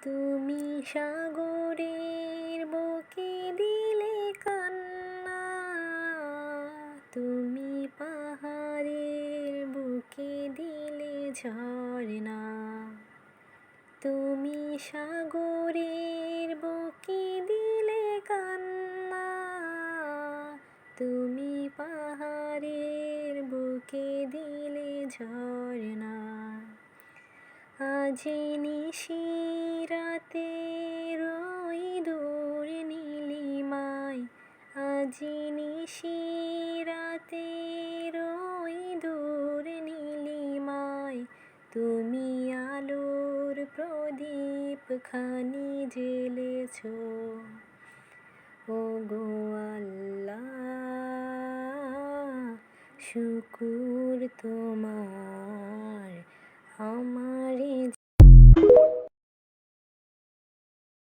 তুমি সাগরের বুকে দিলে কান্না, তুমি পাহাড়ের বুকে দিলে ঝরনা। তুমি সাগরের বুকে দিলে কান্না, তুমি পাহাড়ের বুকে দিলে ঝরনা। আজি নিশিরাতে রই দূর নীলিমায়, আজি নিশিরাতে রই দূর নীলিমায়। তুমি আলোর প্রদীপ খানি জ্বেলেছ, ওগো আল্লাহ শুকুর তোমার আমারে